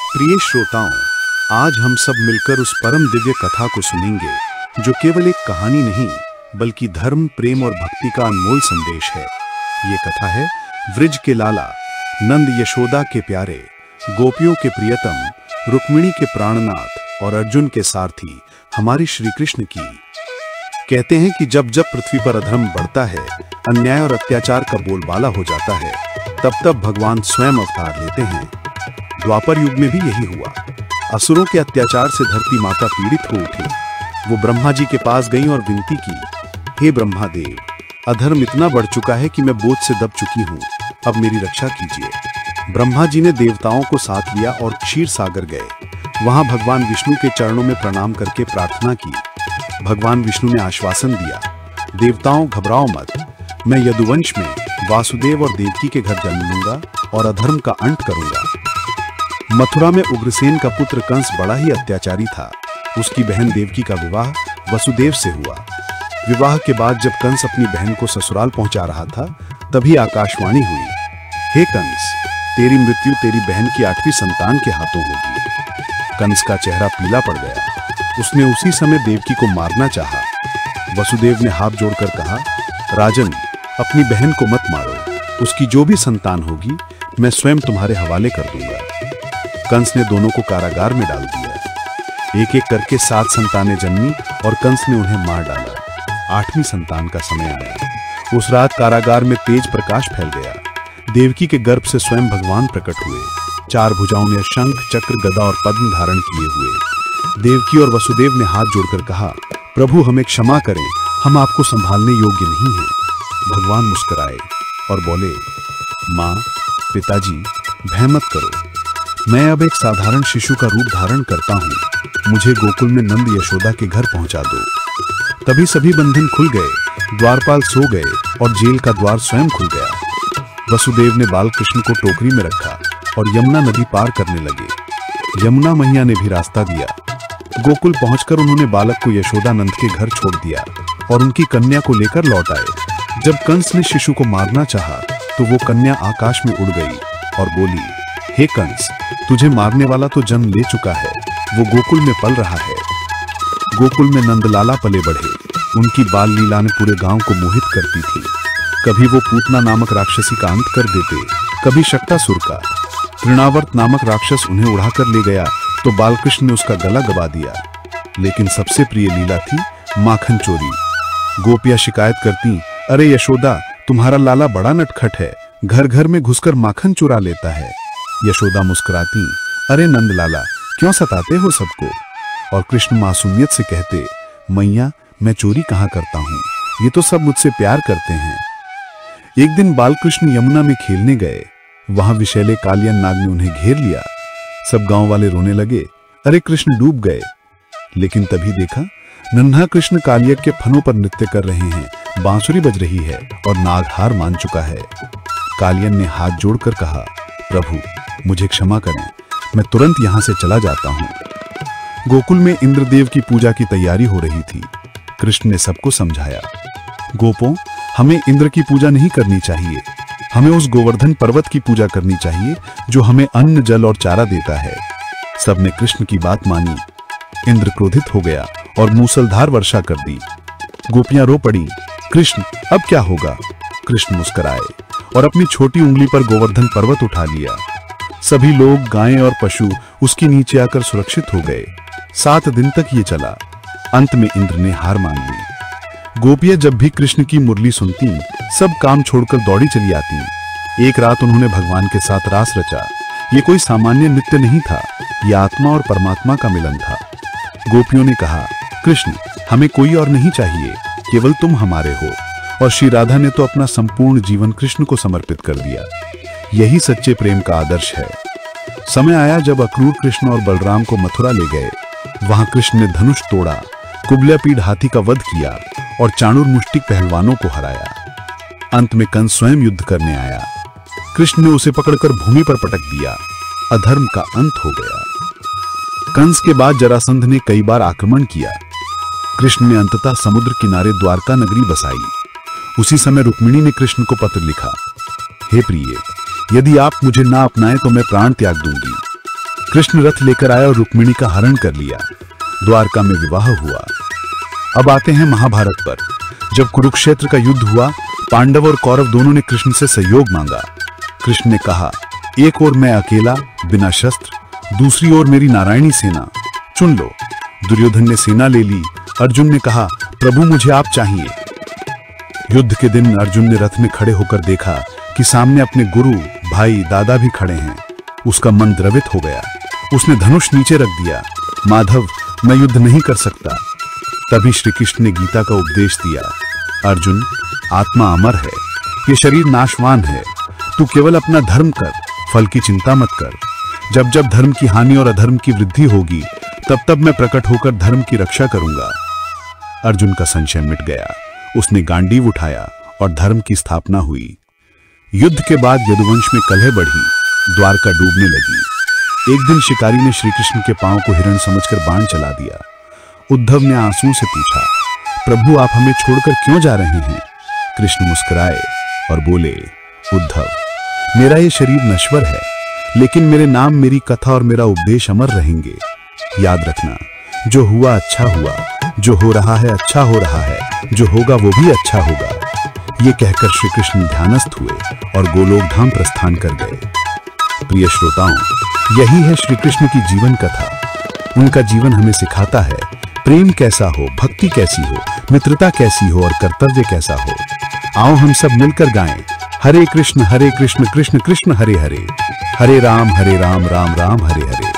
प्रिय श्रोताओं, आज हम सब मिलकर उस परम दिव्य कथा को सुनेंगे जो केवल एक कहानी नहीं बल्कि धर्म, प्रेम और भक्ति का अनमोल संदेश है। ये कथा है व्रज के लाला, नंद यशोदा के प्यारे, गोपियों के प्रियतम, रुक्मिणी के प्राणनाथ और अर्जुन के सारथी हमारे श्री कृष्ण की। कहते हैं कि जब जब पृथ्वी पर अधर्म बढ़ता है, अन्याय और अत्याचार का बोलबाला हो जाता है, तब तब भगवान स्वयं अवतार लेते हैं। द्वापर युग में भी यही हुआ। असुरों के अत्याचार से धरती माता पीड़ित हो उठी। वो ब्रह्मा जी के पास गई और विनती की, हे ब्रह्मादेव, अधर्म इतना बढ़ चुका है कि मैं बोझ से दब चुकी हूँ, अब मेरी रक्षा कीजिए। ब्रह्मा जी ने देवताओं को साथ लिया और क्षीर सागर गए। वहां भगवान विष्णु के चरणों में प्रणाम करके प्रार्थना की। भगवान विष्णु ने आश्वासन दिया, देवताओं घबराओ मत, मैं यदुवंश में वासुदेव और देवकी के घर जन्म लूंगा और अधर्म का अंत करूंगा। मथुरा में उग्रसेन का पुत्र कंस बड़ा ही अत्याचारी था। उसकी बहन देवकी का विवाह वसुदेव से हुआ। विवाह के बाद जब कंस अपनी बहन को ससुराल पहुंचा रहा था, तभी आकाशवाणी हुई, हे कंस, तेरी मृत्यु तेरी बहन की 8वीं संतान के हाथों होगी। कंस का चेहरा पीला पड़ गया। उसने उसी समय देवकी को मारना चाहा। वसुदेव ने हाथ जोड़कर कहा, राजन, अपनी बहन को मत मारो, उसकी जो भी संतान होगी मैं स्वयं तुम्हारे हवाले कर दूंगा। कंस ने दोनों को कारागार में डाल दिया। एक एक करके 7 संतानें जन्मी और कंस ने उन्हें मार डाला। 8वीं संतान का समय आया। उस रात कारागार में तेज प्रकाश फैल गया। देवकी के गर्भ से स्वयं भगवान प्रकट हुए। 4 भुजाओं में शंख, चक्र, गदा और पद्म धारण किए हुए। देवकी और वसुदेव ने हाथ जोड़कर कहा, प्रभु हमें क्षमा करें, हम आपको संभालने योग्य नहीं हैं। भगवान मुस्कुराए और बोले, माँ, पिताजी, भय मत करो, मैं अब एक साधारण शिशु का रूप धारण करता हूँ। मुझे गोकुल में नंद यशोदा के घर पहुंचा दो। तभी सभी बंधन खुल गए, द्वारपाल सो गए और जेल का द्वार स्वयं खुल गया। वसुदेव ने बाल कृष्ण को टोकरी में रखा और यमुना नदी पार करने लगे। यमुना मैया ने भी रास्ता दिया। गोकुल पहुंचकर उन्होंने बालक को यशोदा नंद के घर छोड़ दिया और उनकी कन्या को लेकर लौट आए। जब कंस ने शिशु को मारना चाहा, तो वो कन्या आकाश में उड़ गई और बोली, हे कंस, तुझे मारने वाला तो जन्म ले चुका है, वो गोकुल में पल रहा है। गोकुल में नंदलाला पले बढ़े। उनकी बाल लीला ने पूरे गांव को मोहित करती थी। कभी वो पूतना नामक राक्षसी का अंत कर देते, कभी शक्तासुर का। तृणावर्त नामक राक्षस उन्हें उड़ाकर ले गया तो बालकृष्ण ने उसका गला दबा दिया। लेकिन सबसे प्रिय लीला थी माखन चोरी। गोपियां शिकायत करती, अरे यशोदा, तुम्हारा लाला बड़ा नटखट है, घर घर में घुसकर माखन चुरा लेता है। यशोदा मुस्कुराती, अरे नंद लाला, क्यों सताते हो सबको? और कृष्ण मासूमियत से कहते, मैया, मैं चोरी कहाँ करता हूँ, ये तो सब मुझसे प्यार करते हैं। एक दिन बालकृष्ण यमुना में खेलने गए। वहां विषैले कालियन नाग ने उन्हें घेर लिया। सब गांव वाले रोने लगे, अरे कृष्ण डूब गए। लेकिन तभी देखा, नन्हा कृष्ण कालियक के फनों पर नृत्य कर रहे हैं, बांसुरी बज रही है और नाग हार मान चुका है। कालियन ने हाथ जोड़कर कहा, प्रभु मुझे क्षमा करें, मैं तुरंत यहां से चला जाता हूं। गोकुल में इंद्रदेव की पूजा की तैयारी हो रही थी। कृष्ण ने सबको समझाया, गोपों, हमें इंद्र की पूजा नहीं करनी चाहिए, हमें उस गोवर्धन पर्वत की पूजा करनी चाहिए जो हमें अन्न, जल और चारा देता है। सबने कृष्ण की बात मानी। इंद्र क्रोधित हो गया और मूसलधार वर्षा कर दी। गोपियां रो पड़ी, कृष्ण अब क्या होगा? कृष्ण मुस्कुराए और अपनी छोटी उंगली पर गोवर्धन पर्वत उठा लिया। सभी लोग, गायें और पशु उसके नीचे आकर सुरक्षित हो गए। 7 दिन तक ये चला। अंत में इंद्र ने हार मान ली। गोपियां जब भी कृष्ण की मुरली सुनती, सब काम छोड़कर दौड़ी चली आती। एक रात उन्होंने भगवान के साथ रास रचा। ये कोई सामान्य नृत्य नहीं था, यह आत्मा और परमात्मा का मिलन था। गोपियों ने कहा, कृष्ण, हमें कोई और नहीं चाहिए, केवल तुम हमारे हो। और श्री राधा ने तो अपना संपूर्ण जीवन कृष्ण को समर्पित कर दिया। यही सच्चे प्रेम का आदर्श है। समय आया जब अक्रूर कृष्ण और बलराम को मथुरा ले गए। वहां कृष्ण ने धनुष तोड़ा, कुबल्यापीड हाथी का वध किया और चाणूर मुष्टिक पहलवानों को हराया। अंत में कंस स्वयं युद्ध करने आया। कृष्ण ने उसे पकड़कर भूमि पर पटक दिया। अधर्म का अंत हो गया। कंस के बाद जरासंध ने कई बार आक्रमण किया। कृष्ण ने अंततः समुद्र किनारे द्वारका नगरी बसाई। उसी समय रुक्मिणी ने कृष्ण को पत्र लिखा, हे प्रिय, यदि आप मुझे ना अपनाएं तो मैं प्राण त्याग दूंगी। कृष्ण रथ लेकर आया और रुक्मिणी का हरण कर लिया। द्वारका में विवाह हुआ। अब आते हैं महाभारत पर। जब कुरुक्षेत्र का युद्ध हुआ, पांडव और कौरव दोनों ने कृष्ण से सहयोग मांगा। कृष्ण ने कहा, एक ओर मैं अकेला बिना शस्त्र, दूसरी ओर मेरी नारायणी सेना, चुन लो। दुर्योधन ने सेना ले ली। अर्जुन ने कहा, प्रभु मुझे आप चाहिए। युद्ध के दिन अर्जुन ने रथ में खड़े होकर देखा कि सामने अपने गुरु, भाई, दादा भी खड़े हैं। उसका मन द्रवित हो गया। उसने धनुष नीचे रख दिया। माधव, मैं युद्ध नहीं कर सकता। तभी श्री कृष्ण ने गीता का उपदेश दिया। अर्जुन, आत्मा अमर है, ये शरीर नाशवान है। तू केवल अपना धर्म कर, फल की चिंता मत कर। जब जब धर्म की हानि और अधर्म की वृद्धि होगी, तब तब मैं प्रकट होकर धर्म की रक्षा करूंगा। अर्जुन का संशय मिट गया। उसने गांडीव उठाया और धर्म की स्थापना हुई। युद्ध के बाद यदुवंश में कलह बढ़ी, द्वारका डूबने लगी। एक दिन शिकारी ने श्री कृष्ण के पांव को हिरण समझकर बाण चला दिया। उद्धव ने आंसू से पूछा, प्रभु आप हमें छोड़कर क्यों जा रहे हैं? कृष्ण मुस्कुराए और बोले, उद्धव, मेरा ये शरीर नश्वर है, लेकिन मेरे नाम, मेरी कथा और मेरा उपदेश अमर रहेंगे। याद रखना, जो हुआ अच्छा हुआ, जो हो रहा है अच्छा हो रहा है, जो होगा वो भी अच्छा होगा। ये कहकर श्री कृष्ण ध्यानस्थ हुए और गोलोक धाम प्रस्थान कर गए। प्रिय श्रोताओं, यही है श्री कृष्ण की जीवन कथा। उनका जीवन हमें सिखाता है प्रेम कैसा हो, भक्ति कैसी हो, मित्रता कैसी हो और कर्तव्य कैसा हो। आओ हम सब मिलकर गाएं, हरे कृष्ण कृष्ण कृष्ण हरे हरे, हरे राम राम राम हरे हरे।